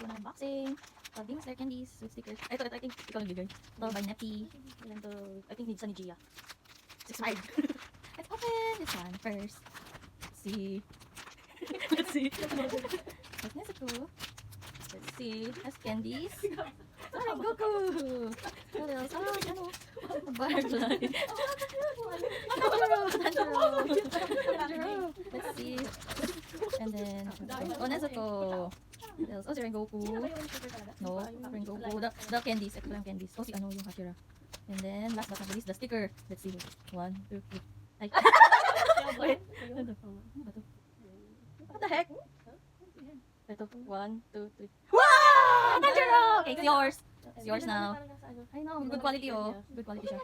po ng unboxing. Demon Slayer candies with stickers. Ay, ito, I think ikaw nagbigay. Ito by Nepi. And ito, I think needs sa ni Gia. It's expired. Let's open this one first. Let's see. Let's see. What's Nezuko? Let's see. Has candies. Oh, Goku! What else? Oh, ano? Butterfly. Tanjiro. Let's see. And then, oh, Nezuko. What else? Oh, si Rengoku. No, Rengoku. The candies. Ito lang candies. Oh, si ano yung Hashira. And then, last but not least, the sticker. Let's see. 1, 2, 3. Ay. Wait. Ano ba to? What the heck? Ito. 1, 2, 3. Wow! Tanjiro! Okay, it's yours. It's yours now. I know, good quality oh. Good quality siya.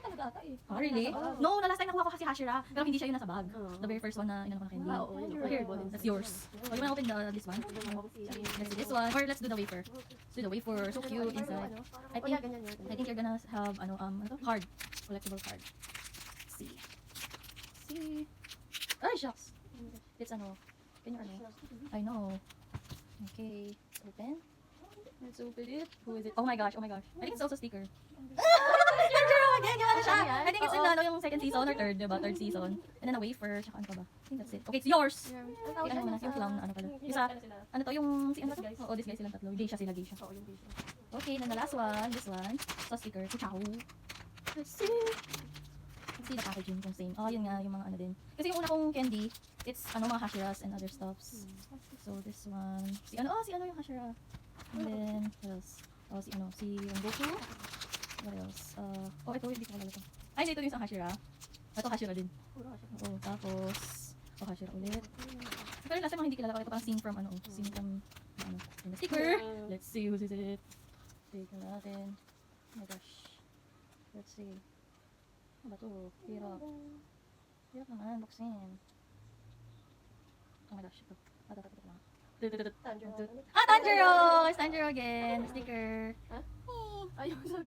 Oh, really? No, na last time nakuha ko kasi Hashira. Pero hindi siya yung nasa bag. The very first one na inano ko na candy. Oh, here, that's yours. Oh, you wanna open this one? Let's do this one. Or let's do the wafer. Let's do the wafer. So cute inside. I think you're gonna have ano to? Card. Collectible card. Let's see. See. Ay, shucks. It's ano. Can you ano? I know. Okay. Let's open. Let's open it. Who is it? Oh my gosh, oh my gosh. I think it's also sticker. Tanjiro! Again, gano'n siya. I think it's in ano, yung second season or third, diba? Third season. And then a wafer, tsaka ano pa ba? I think that's it. Okay, it's yours! Yung ano mo na, yung clown na ano pala. Isa, ano to, yung, si ano to? Oo, this guy silang tatlo. Geisha sila, geisha. Okay, then the last one, this one. So sticker, Chao. Let's see. Let's see the packaging kung same. Oh, yun nga, yung mga ano din. Kasi yung una kong candy, it's ano, mga Hashiras and other stuffs. So this one, si ano yung Hashira. And then, what else? Oh, si ano, si Rengoku. What else? Oh, ito, hindi ko malala ito. Ay, ito yung isang Hashira. Ito, Hashira din. Oo, tapos, oh, Hashira ulit. Pero last time mga hindi kilala ko, ito parang scene from ano, scene from, ano, yung sticker. Let's see, who's it? Take natin. Oh my gosh. Let's see. Ano ba ito? Hirap. Hirap naman, buksin. Oh my gosh, ito. Ito lang. Tanjiro! It's Tanjiro again. Sticker. Ayun.